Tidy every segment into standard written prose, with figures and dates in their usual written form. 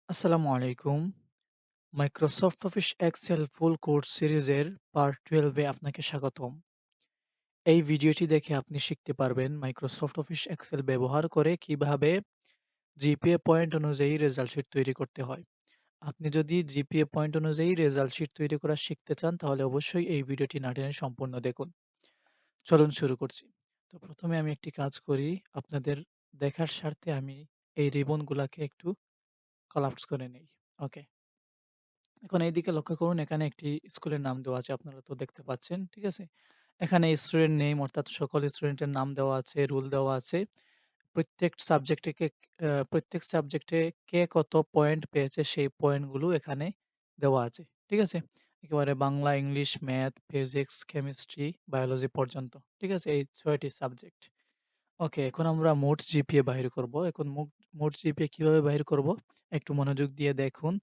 আসসালামু আলাইকুম। Microsoft office excel full course সিরিজের পার্ট 12 এ আপনাকে স্বাগতম। এই ভিডিওটি দেখে আপনি শিখতে পারবেন মাইক্রোসফট অফিস এক্সেল ব্যবহার করে কিভাবে জিপিএ পয়েন্ট অনুযায়ী রেজাল্ট শিট তৈরি করতে হয়। আপনি যদি জিপিএ পয়েন্ট অনুযায়ী রেজাল্ট শিট তৈরি করা শিখতে চান তাহলে অবশ্যই এই ভিডিওটি না টেনে সম্পূর্ণ দেখুন। চলুন শুরু করছি। তো প্রথমে আমি একটি কাজ করি, আপনাদের দেখার স্বার্থে আমি এই রিবনগুলাকে একটু কলাপস করে নেই। ওকে। এখন এইদিকে লক্ষ্য করুন, এখানে একটি স্কুলের নাম দেওয়া আছে, আপনারা তো দেখতে পাচ্ছেন, ঠিক আছে? এখানে স্টুডেন্ট নেম অর্থাৎ সকল স্টুডেন্টের নাম দেওয়া আছে, রুল দেওয়া আছে। প্রত্যেক সাবজেক্টে কে কত পয়েন্ট পেয়েছে সেই পয়েন্টগুলো এখানে দেওয়া আছে। ঠিক আছে? একেবারে Bangla, English, math, physics, chemistry, biology পর্যন্ত। ঠিক আছে? এই ৬ টি সাবজেক্ট। ওকে, এখন আমরা মোট জিপিএ বাহির করব। এখন মোট জিপিএ কিভাবে বাহির করব? একটু মনোযোগ দিয়ে দেখুন।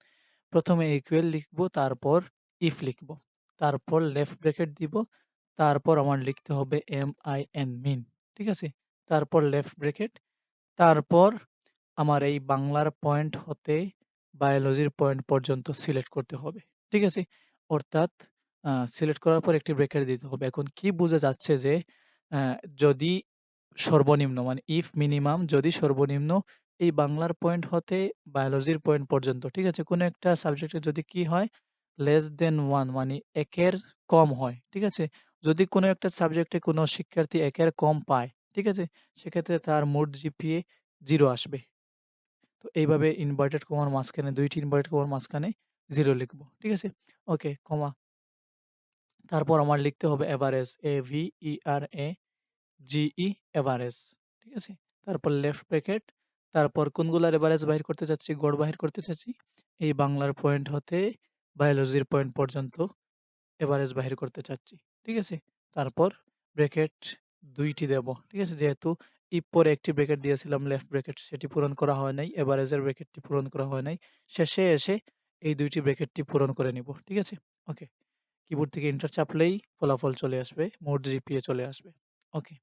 প্রথমে ইকুয়াল লিখব, তারপর ইফ লিখব, তারপর লেফট ব্র্যাকেট দিব, তারপর আমার লিখতে হবে MIN মিন। ঠিক আছে? তারপর লেফট ব্র্যাকেট, তারপর আমার এই বাংলার পয়েন্ট হতে বায়োলজির পয়েন্ট পর্যন্ত সিলেক্ট করতে হবে। ঠিক আছে? অর্থাৎ সিলেক্ট করার পর একটি ব্র্যাকেট দিতে হবে। এখন কি বোঝা যাচ্ছে যে আ যদি সর্বনিম্ন মানে ইফ মিনিমাম যদি সর্বনিম্ন এই বাংলার পয়েন্ট হতে বায়োলজির পয়েন্ট পর্যন্ত, ঠিক আছে? কোনো একটা সাবজেক্টে যদি কি হয় লেস দেন 1 মানে ১ এর কম হয়, ঠিক আছে? যদি কোনো একটা সাবজেক্টে কোনো শিক্ষার্থী ১ এর কম পায়, ঠিক আছে? সেক্ষেত্রে তার মোট জিপিএ 0 আসবে। তো এইভাবে ইনভার্টেড কমার মাঝখানে ২ টি ইনভার্টেড কমার মাঝখানে 0 লিখব। ঠিক আছে? ওকে, কমা। তারপর আমার লিখতে হবে এভারেজ, AVERAGE এভারেজ। ঠিক আছে? তারপর লেফট ব্র্যাকেট, তারপর কোনগুলার এভারেজ বাহির করতে চাচ্ছি, গড় বাহির করতে চাচ্ছি। এই বাংলার পয়েন্ট হতে বায়োলজির পয়েন্ট পর্যন্ত এভারেজ বাহির করতে চাচ্ছি। ঠিক আছে? তারপর ব্র্যাকেট ২ টি দেব। ঠিক আছে? যেহেতু ইফ পরে একটি ব্র্যাকেট দিয়েছিলাম লেফট ব্র্যাকেট, সেটি পূরণ করা হয় নাই। এভারেজের ব্র্যাকেটটি পূরণ করা হয় নাই। শেষে এসে এই ২ টি ব্র্যাকেটটি পূরণ করে নিব। ঠিক আছে? ওকে। কিবোর্ড থেকে এন্টার চাপলেই ফলাফল চলে আসবে। মোট জিপিএ চলে আসবে। ওকে।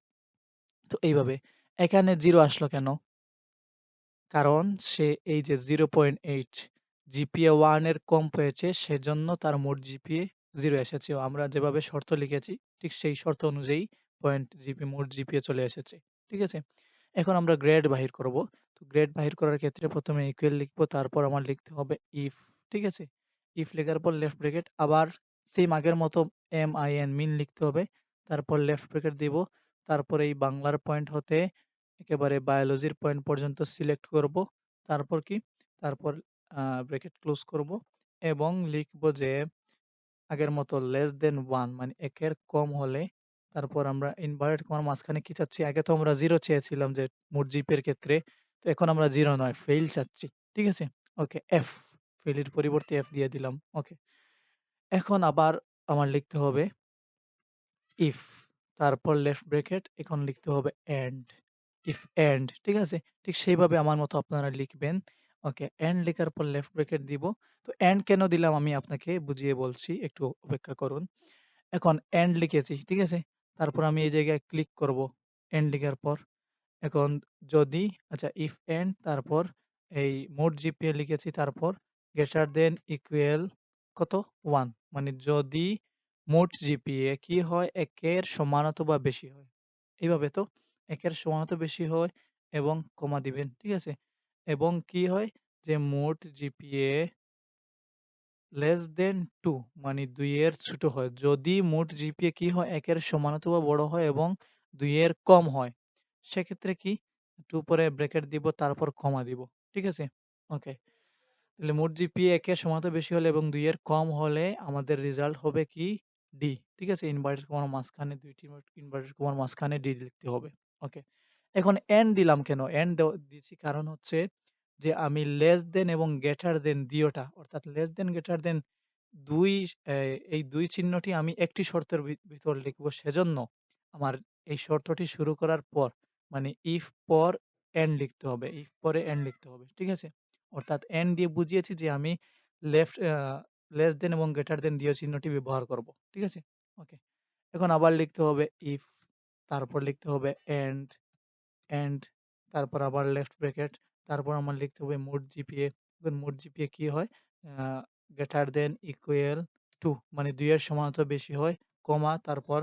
তো এইভাবে এখানে 0 আসলো কেন? কারণ সে এই যে 0.8 জিপিএ 1 এর কম পেয়েছে, সেজন্য তার মোট জিপিএ 0 এসেছে। আমরা যেভাবে শর্ত লিখেছি ঠিক সেই শর্ত অনুযায়ী মোট জিপিএ চলে এসেছে। ঠিক আছে? এখন আমরা গ্রেড বাহির করব। তো গ্রেড বাহির করার ক্ষেত্রে প্রথমে ইকুয়াল লিখব, তারপর আমার লিখতে হবে ইফ। ঠিক আছে? ইফ লেখার পর লেফট ব্র্যাকেট, আবার সেম আগের মতো MIN মিন লিখতে হবে। তারপর লেফট ব্র্যাকেট দিব। তারপর এই বাংলার পয়েন্ট হতে একেবারে বায়োলজির পয়েন্ট পর্যন্ত সিলেক্ট করব। তারপর কি? তারপর ব্র্যাকেট ক্লোজ করব এবং লিখব যে আগের মতো লেস দেন 1 মানে ১ এর কম হলে, তারপর আমরা ইনভার্টেড কমার মাঝখানে কি চাচ্ছি? আগে তো আমরা 0 চেয়েছিলাম যে মোট জিপি এর ক্ষেত্রে। তো এখন আমরা 0 নয়, ফেইল চাচ্ছি। ঠিক আছে? ওকে, F, ফেইল এর পরিবর্তে F দিয়ে দিলাম। ওকে। এখন আবার আমার লিখতে হবে ইফ, তারপর লেফট ব্র্যাকেট, এখন লিখতে হবে এন্ড। ইফ এন্ড, ঠিক আছে? ঠিক সেইভাবে আমার মতো আপনারা লিখবেন। ওকে, এন্ড লেখার পর লেফট ব্র্যাকেট দিব। তো এন্ড কেন দিলাম আমি আপনাকে বুঝিয়ে বলছি, একটু অপেক্ষা করুন। এখন এন্ড লিখেছি, ঠিক আছে? তারপর আমি এই জায়গায় ক্লিক করব এন্ড লিখার পর। এখন যদি আচ্ছা ইফ এন্ড তারপর এই মোট জিপিএ লিখেছি, তারপর গ্রেটার দেন ইকুয়াল কত? 1 মানে যদি মোট জিপিএ কি হয় ১ এর সমান অথবা বেশি হয়। এইভাবে তো ১ এর সমান অথবা বেশি হয় এবং কমা দিবেন। ঠিক আছে? এবং কি হয় যে মোট জিপিএ লেস দেন 2 মানে ২ এর ছোট হয়। যদি মোট জিপিএ কি হয় ১ এর সমান অথবা বড় হয় এবং ২ এর কম হয়, সেক্ষেত্রে কি 2 পরে ব্র্যাকেট দিব, তারপর কমা দিব। ঠিক আছে? ওকে। তাহলে মোট জিপিএ ১ এর সমান অথবা বেশি হলে এবং ২ এর কম হলে আমাদের রেজাল্ট হবে কি? ডি। ঠিক আছে? ইনভার্টেড কমার মাঝখানে ২ টি ইনভার্টেড কমার মাঝখানে ডি লিখতে হবে। ওকে। এখন এন্ড দিলাম কেন? এন্ড দিছি কারণ হচ্ছে যে আমি লেস দেন এবং গ্রেটার দেন ২ টা অর্থাৎ লেস দেন গ্রেটার দেন ২ এ এই ২ চিহ্নটি আমি একটি শর্তের ভিতর লিখব। সেজন্য আমার এই শর্তটি শুরু করার পর মানে ইফ পর এন্ড লিখতে হবে। ইফ পরে এন্ড লিখতে হবে। ঠিক আছে? অর্থাৎ এন্ড দিয়ে বুঝিয়েছি যে আমি লেফট লেস দেন এবং গ্রেটার দেন ২ চিহ্নটি ব্যবহার করব। ঠিক আছে? ওকে। এখন আবার লিখতে হবে ইফ, তারপর লিখতে হবে এন্ড, তারপর আবার লেফট ব্র্যাকেট, তারপর আমার লিখতে হবে মোট জিপিএ, দেখবেন মোট জিপিএ কি হয়, গ্রেটার দেন ইকুয়াল টু, মানে 2 এর সমান অথবা বেশি হয়, কমা তারপর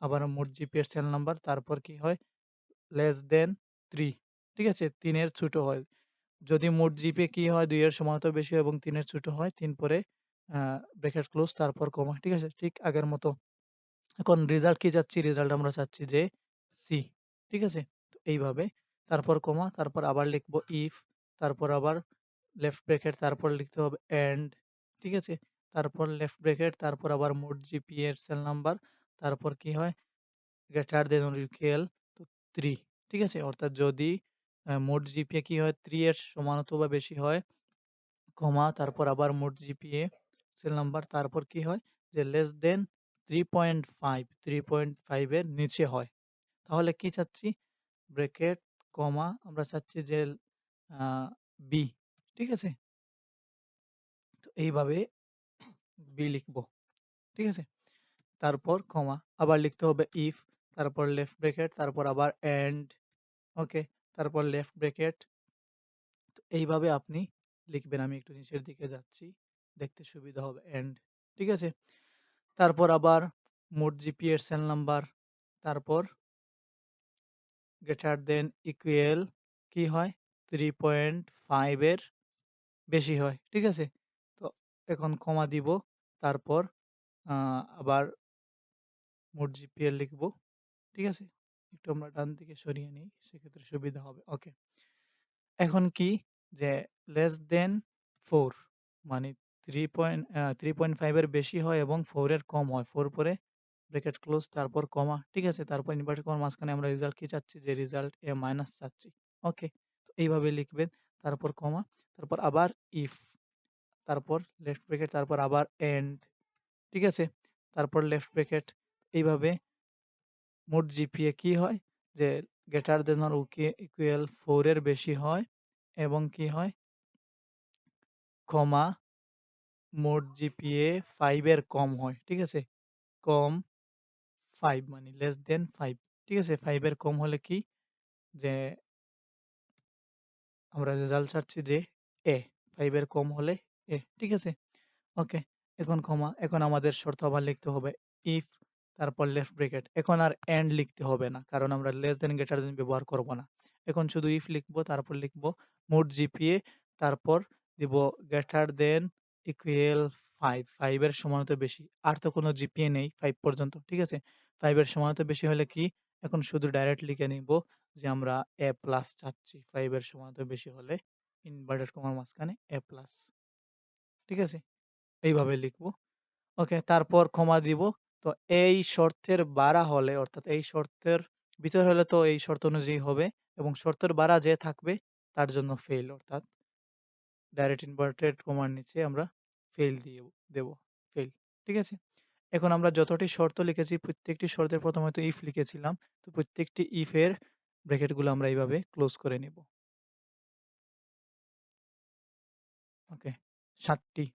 আবার মোট জিপিএ এর সেল নাম্বার, তারপর কি হয় লেস দেন 3, ঠিক আছে? 3 এর ছোট হয়। যদি মোট জিপিএ কি হয় 2 এর সমান অথবা বেশি হয় এবং 3 এর ছোট হয়, 3 পরে ব্র্যাকেট ক্লোজ তারপর কমা, ঠিক আছে? ঠিক আগের মতো। এখন রেজাল্ট কি চাচ্ছি? রেজাল্ট আমরা চাচ্ছি যে সি, ঠিক আছে? তো এইভাবে তারপর কমা, তারপর আবার লিখবো ইফ, তারপর আবার লেফট ব্র্যাকেট, তারপর লিখতে হবে এন্ড, ঠিক আছে? তারপর লেফট ব্র্যাকেট, তারপর আবার মোট জিপিএ এর সেল নাম্বার, তারপর কি হয় greater than or equal to 3, ঠিক আছে? অর্থাৎ যদি মোট জিপিএ কি হয় 3 এর সমান অথবা বেশি হয়, কমা তারপর আবার মোট জিপিএ সেল নাম্বার, তারপর কি হয় যে লেস দেন 3.5, 3.5 এর নিচে হয়। তাহলে কি চাচ্ছি? ব্র্যাকেট, কমা আমরা চাচ্ছি যে আ বি, ঠিক আছে? তো এইভাবে বি লিখবো, ঠিক আছে? তারপর কমা, আবার লিখতে হবে ইফ, তারপর লেফট ব্র্যাকেট, তারপর আবার এন্ড, ওকে? তারপর লেফট ব্র্যাকেট। তো এইভাবে আপনি লিখবেন। আমি একটু নিচের দিকে যাচ্ছি, দেখতে সুবিধা হবে এন্ড, ঠিক আছে? তারপর আবার মোট জিপিএ এর সেল নাম্বার, তারপর গ্রেটার দেন ইকুয়াল কি হয় 3.5 এর বেশি হয়, ঠিক আছে? তো এখন কমা দিব, তারপর আবার মোট জিপিএ লিখব, ঠিক আছে? একটু আমরা ডান দিকে সরিয়ে নিই, সেক্ষেত্রে সুবিধা হবে। ওকে। এখন কি যে লেস দেন 4, মানে 3.5 এর বেশি হয় এবং 4 এর কম হয়। 4 পরে ব্র্যাকেট ক্লোজ তারপর কমা, ঠিক আছে? তারপর ইনভার্টেড কমার মাঝখানে আমরা রেজাল্ট কি চাচ্ছি? যে রেজাল্ট এ মাইনাস চাচ্ছি। ওকে? তো এইভাবে লিখবেন। তারপর কমা, তারপর আবার ইফ, তারপর লেফট ব্র্যাকেট, তারপর আবার এন্ড, ঠিক আছে? তারপর লেফট ব্র্যাকেট। এইভাবে মোট জিপিএ কি হয় যে গ্রেটার দেন অর ইকুয়াল 4 এর বেশি হয় এবং কি হয় কমা মোট জিপিএ 5 এর কম হয়, ঠিক আছে? কম 5 মানে লেস দেন 5, ঠিক আছে? 5 এর কম হলে কি যে আমরা রেজাল্ট চাচ্ছি যে এ, 5 এর কম হলে এ, ঠিক আছে? ওকে। এখন কমা, এখন আমাদের শর্ত আবার লিখতে হবে ইফ, তারপর লেফট ব্র্যাকেট। এখন আর এন্ড লিখতে হবে না, কারণ আমরা লেস দেন গ্রেটার দেন ব্যবহার করব না। এখন শুধু ইফ লিখবো, তারপর লিখবো মোট জিপিএ, তারপর দিব গ্রেটার দেন ইকুয়াল 5, 5 এর সমান হতে বেশি। আর তো কোনো জিপিএ নেই 5 পর্যন্ত, ঠিক আছে? 5 এর সমান হতে বেশি হলে কি, এখন শুধু ডাইরেক্ট লিখে নিব যে আমরা এ প্লাস চাচ্ছি 5 এর সমান হতে বেশি হলে, ইনভার্টেড কমার মাঝখানে এ প্লাস, ঠিক আছে? এইভাবে লিখবো। ওকে, তারপর কমা দিব। তো এই শর্তের বাড়া হলে, অর্থাৎ এই শর্তের ভিতর হলে তো এই শর্ত অনুযায়ী হবে, এবং শর্তের বাড়া যে থাকবে তার জন্য ফেল, অর্থাৎ ডাইরেক্ট ইনভার্টেড কমার নিচে আমরা ফেল দিয়ে দেব, ফেল, ঠিক আছে? এখন আমরা যতটি শর্ত লিখেছি প্রত্যেকটি শর্তের প্রথমে হয়তো ইফ লিখেছিলাম, তো প্রত্যেকটি ইফ এর ব্র্যাকেট গুলো আমরা এইভাবে ক্লোজ করে নিব। ওকে, 7টি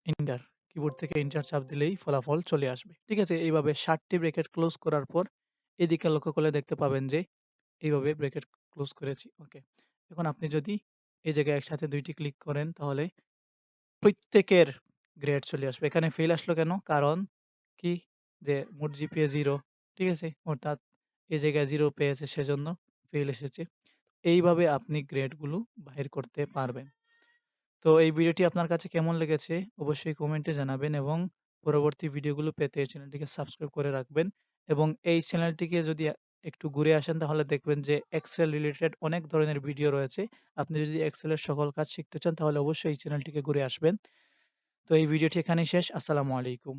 এন্টার, কিবোর্ড থেকে এন্টার চাপ দিলেই ফলাফল চলে আসবে। ঠিক আছে? এইভাবে ৭ টি ব্র্যাকেট ক্লোজ করার পর এদিকে লক্ষ্য করলে দেখতে পাবেন যে এইভাবে ব্র্যাকেট ক্লোজ করেছি। ওকে। এখন আপনি যদি এই জায়গায় একসাথে ২ টি ক্লিক করেন তাহলে প্রত্যেকের গ্রেড চলে আসবে। এখানে ফেল আসলো কেন? কারণ কি? যে মোট জিপিএ 0, ঠিক আছে? অর্থাৎ এই জায়গায় 0 পেয়েছে সেজন্য ফেল এসেছে। এইভাবে আপনি গ্রেডগুলো বাহির করতে পারবেন। তো এই ভিডিওটি আপনার কাছে কেমন লেগেছে অবশ্যই কমেন্টে জানাবেন, এবং পরবর্তী ভিডিওগুলো পেতে এই চ্যানেলটিকে সাবস্ক্রাইব করে রাখবেন, এবং এই চ্যানেলটিকে যদি একটু ঘুরে আসেন তাহলে দেখবেন যে এক্সেল রিলেটেড অনেক ধরনের ভিডিও রয়েছে। আপনি যদি এক্সেলের সকল কাজ শিখতে চান তাহলে অবশ্যই এই চ্যানেলটিকে ঘুরে আসবেন। তো এই ভিডিওটি এখানেই শেষ। আসসালামু আলাইকুম।